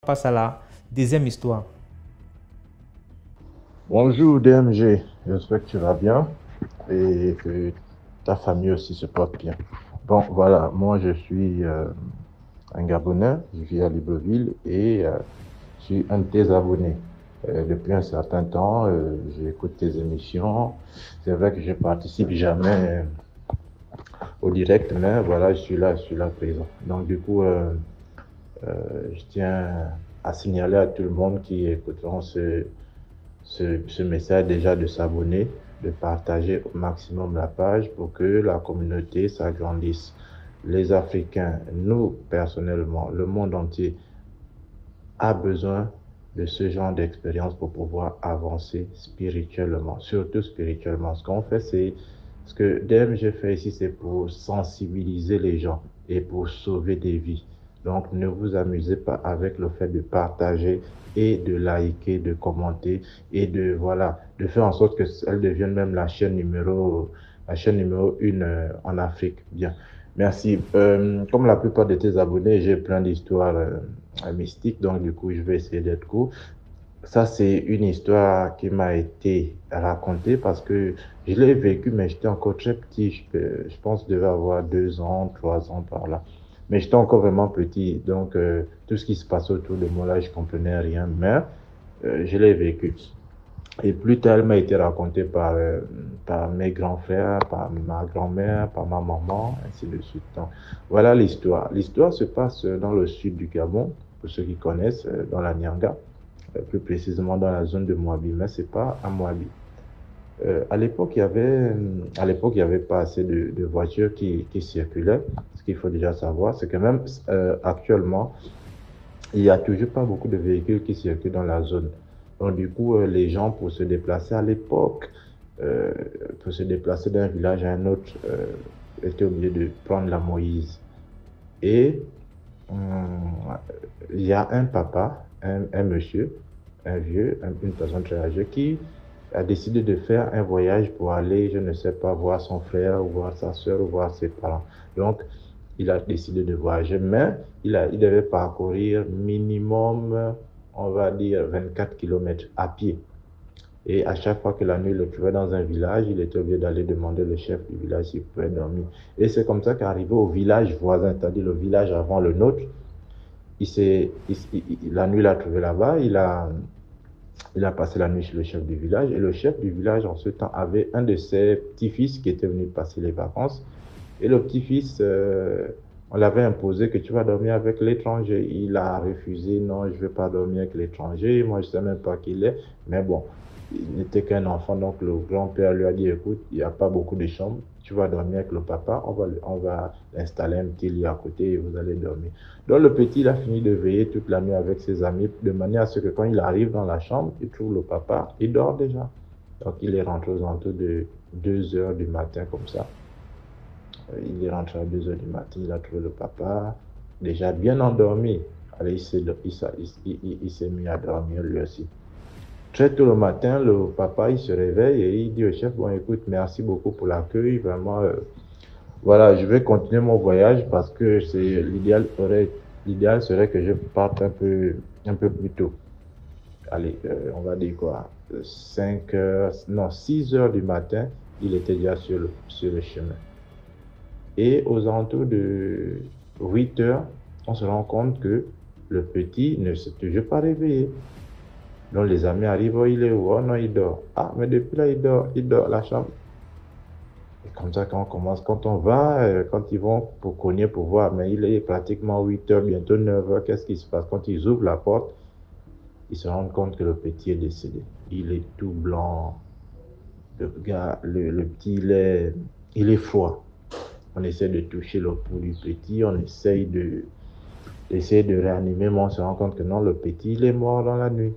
passe à la deuxième histoire. Bonjour DMG, j'espère que tu vas bien et que ta famille aussi se porte bien. Bon, voilà, moi je suis un Gabonais, je vis à Libreville et je suis un de tes abonnés. Depuis un certain temps, j'écoute tes émissions. C'est vrai que je participe jamais au direct, mais voilà, je suis là présent. Donc du coup, je tiens à signaler à tout le monde qui écouteront ce message déjà de s'abonner, de partager au maximum la page pour que la communauté s'agrandisse. Les Africains, nous personnellement, le monde entier a besoin de ce genre d'expérience pour pouvoir avancer spirituellement, surtout spirituellement. Ce qu'on fait, c'est ce que DMG fait ici, c'est pour sensibiliser les gens et pour sauver des vies. Donc, ne vous amusez pas avec le fait de partager et de liker, de commenter et de, voilà, de faire en sorte que elle devienne même la chaîne numéro une en Afrique. Bien. Merci. Comme la plupart de tes abonnés, j'ai plein d'histoires mystiques, donc du coup, je vais essayer d'être court. Ça, c'est une histoire qui m'a été racontée parce que je l'ai vécue, mais j'étais encore très petit. Je pense que je devais avoir 2 ans, 3 ans par là. Mais j'étais encore vraiment petit, donc tout ce qui se passait autour de moi là, je comprenais rien, mais je l'ai vécu. Et plus tard, elle m'a été racontée par mes grands frères, par ma grand-mère, par ma maman, ainsi de suite. Donc, voilà l'histoire. L'histoire se passe dans le sud du Gabon, pour ceux qui connaissent, dans la Nyanga, plus précisément dans la zone de Moabi, mais c'est pas à Moabi. À l'époque, il y avait pas assez de voitures qui circulaient. Ce qu'il faut déjà savoir, c'est que même actuellement, il n'y a toujours pas beaucoup de véhicules qui circulent dans la zone. Donc, du coup, les gens, pour se déplacer à l'époque, euh, pour se déplacer d'un village à un autre, étaient obligés de prendre la Moïse. Et il y a un papa, un monsieur, un vieux, une personne très âgée, qui a décidé de faire un voyage pour aller, je ne sais pas, voir son frère, ou voir sa soeur, ou voir ses parents. Donc, il a décidé de voyager, mais il devait parcourir minimum, on va dire, 24 kilomètres à pied. Et à chaque fois que la nuit le trouvait dans un village, il était obligé d'aller demander au chef du village s'il pouvait dormir. Et c'est comme ça qu'arrivé au village voisin, c'est-à-dire le village avant le nôtre, la nuit, il a trouvé là-bas, il a passé la nuit chez le chef du village. Et le chef du village, en ce temps, avait un de ses petits-fils qui était venu passer les vacances. Et le petit-fils, on l'avait imposé que tu vas dormir avec l'étranger. Il a refusé, non, je ne veux pas dormir avec l'étranger. Moi, je ne sais même pas qui il est. Mais bon, il n'était qu'un enfant, donc le grand-père lui a dit, écoute, il n'y a pas beaucoup de chambres. Tu vas dormir avec le papa, on va installer un petit lit à côté et vous allez dormir. Donc le petit, il a fini de veiller toute la nuit avec ses amis, de manière à ce que quand il arrive dans la chambre, il trouve le papa, il dort déjà. Donc il est rentré aux alentours de 2 heures du matin comme ça. Il est rentré à 2 heures du matin, il a trouvé le papa, déjà bien endormi. Allez, il s'est mis à dormir lui aussi. Très tôt le matin, le papa, il se réveille et il dit au chef, bon, écoute, merci beaucoup pour l'accueil, vraiment, voilà, je vais continuer mon voyage parce que l'idéal serait que je parte un peu plus tôt. Allez, on va dire quoi, 5 heures, non, 6 heures du matin, il était déjà sur le chemin. Et aux alentours de 8 heures, on se rend compte que le petit ne s'est toujours pas réveillé. Donc les amis arrivent, oh, il est où? Oh non, il dort. Ah, mais depuis là, il dort à la chambre. Et comme ça, quand on commence, quand on va, quand ils vont pour cogner pour voir, mais il est pratiquement 8 heures, bientôt 9 heures, qu'est-ce qui se passe? Quand ils ouvrent la porte, ils se rendent compte que le petit est décédé. Il est tout blanc. Le gars, le petit, il est froid. On essaie de toucher le pouls du petit, on essaye de réanimer, mais on se rend compte que non, le petit, il est mort dans la nuit.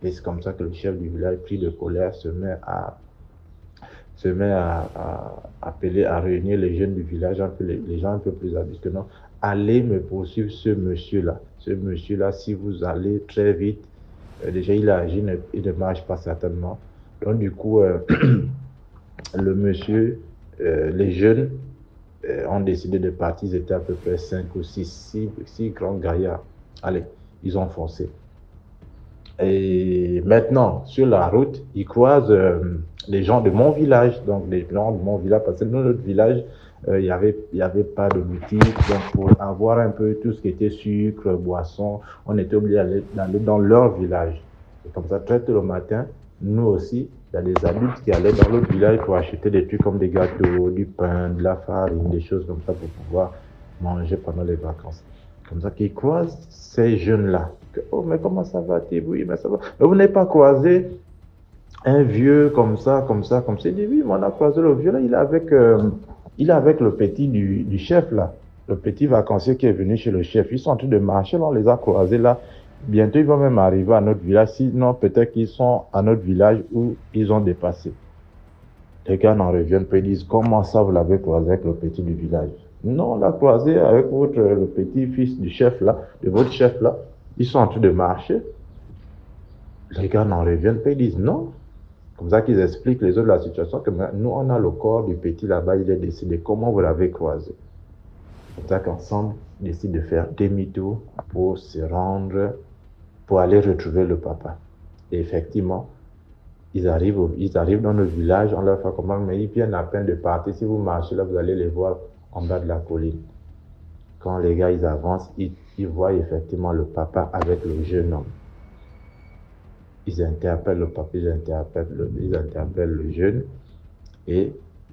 Et c'est comme ça que le chef du village, pris de colère, se met à appeler, à réunir les jeunes du village, un peu, les gens un peu plus adultes que non. Allez me poursuivre ce monsieur-là. Ce monsieur-là, si vous allez très vite, déjà il a agi, il ne marche pas certainement. Donc du coup, le monsieur, les jeunes ont décidé de partir. Ils étaient à peu près 5 ou 6 grands gaillards. Allez, ils ont foncé. Et maintenant, sur la route, ils croisent les gens de mon village. Donc, les gens de mon village, parce que dans notre village, il y avait pas de boutique. Donc, pour avoir un peu tout ce qui était sucre, boisson, on était obligé d'aller dans leur village. Et comme ça, très tôt le matin, nous aussi, il y a des adultes qui allaient dans l'autre village pour acheter des trucs comme des gâteaux, du pain, de la farine, des choses comme ça pour pouvoir manger pendant les vacances. Comme ça qu'ils croisent ces jeunes-là. Oh, mais comment ça va, oui, mais ça va. Mais vous n'avez pas croisé un vieux comme ça, comme ça, comme ça. Il dit, oui, mais on a croisé le vieux là, il est avec le petit du chef là, le petit vacancier qui est venu chez le chef. Ils sont en train de marcher, là, on les a croisés là. Bientôt, ils vont même arriver à notre village. Sinon, peut-être qu'ils sont à notre village où ils ont dépassé. Les gars n'en reviennent pas, ils disent, comment ça vous l'avez croisé avec le petit du village? Non, on l'a croisé avec le petit-fils du chef là, de votre chef là. Ils sont en train de marcher. Les gars n'en reviennent pas, ils disent non. Comme ça qu'ils expliquent les autres la situation, que nous, on a le corps du petit là-bas, il est décédé. Comment vous l'avez croisé? Comme ça qu'ensemble, ils décident de faire demi-tour pour se rendre, pour aller retrouver le papa. Et effectivement, ils arrivent dans le village, on leur fait comprendre, mais ils viennent à peine de partir. Si vous marchez là, vous allez les voir en bas de la colline. Quand les gars, ils avancent, ils voient effectivement le papa avec le jeune homme. Ils interpellent le papa, ils interpellent le jeune. Et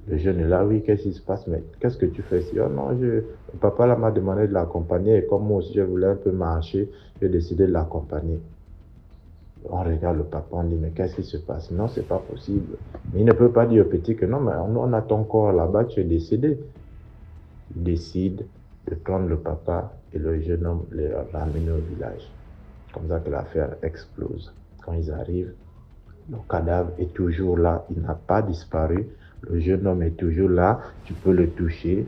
le jeune est là, oui, qu'est-ce qui se passe? Mais qu'est-ce que tu fais ici? Oh non, le papa là m'a demandé de l'accompagner. Et comme moi aussi, je voulais un peu marcher, j'ai décidé de l'accompagner. On regarde le papa, on dit, mais qu'est-ce qui se passe? Non, c'est pas possible. Mais il ne peut pas dire au petit que non, mais on a ton corps là-bas, tu es décédé. Il décide de prendre le papa et le jeune homme les ramener au village. Comme ça que l'affaire explose. Quand ils arrivent, le cadavre est toujours là, il n'a pas disparu. Le jeune homme est toujours là, tu peux le toucher.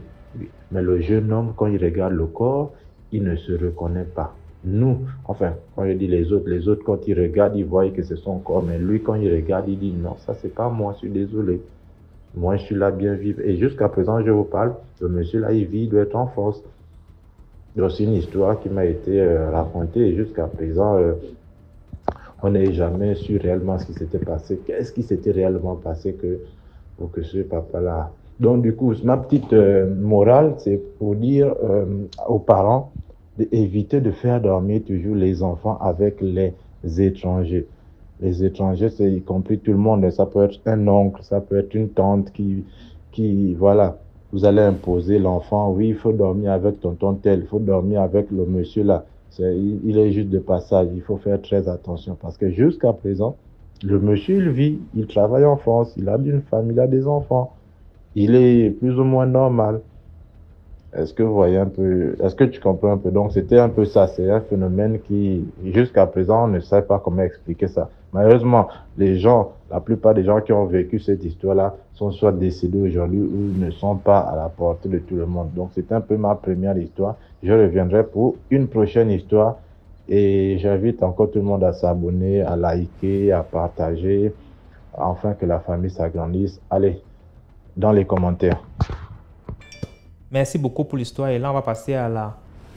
Mais le jeune homme, quand il regarde le corps, il ne se reconnaît pas. Nous, enfin, quand je dis les autres, quand ils regardent, ils voient que c'est son corps. Mais lui, quand il regarde, il dit non, ça c'est pas moi, je suis désolé. Moi, je suis là bien vivre. Et jusqu'à présent, je vous parle, le monsieur là, il vit, il doit être en force. C'est une histoire qui m'a été racontée et jusqu'à présent, on n'a jamais su réellement ce qui s'était passé. Qu'est-ce qui s'était réellement passé pour que ce papa-là... Donc, du coup, ma petite morale, c'est pour dire aux parents d'éviter de faire dormir toujours les enfants avec les étrangers. Les étrangers, c'est y compris tout le monde. Ça peut être un oncle, ça peut être une tante voilà, vous allez imposer l'enfant. Oui, il faut dormir avec tonton tel, il faut dormir avec le monsieur là. Il est juste de passage. Il faut faire très attention parce que jusqu'à présent, le monsieur, il vit, il travaille en France, il a une famille, il a des enfants. Il est plus ou moins normal. Est-ce que vous voyez un peu, est-ce que tu comprends un peu? Donc, c'était un peu ça. C'est un phénomène qui, jusqu'à présent, on ne sait pas comment expliquer ça. Malheureusement, la plupart des gens qui ont vécu cette histoire-là sont soit décédés aujourd'hui ou ne sont pas à la portée de tout le monde. Donc, c'est un peu ma première histoire. Je reviendrai pour une prochaine histoire et j'invite encore tout le monde à s'abonner, à liker, à partager, afin que la famille s'agrandisse. Allez, dans les commentaires. Merci beaucoup pour l'histoire. Et là, on va passer à la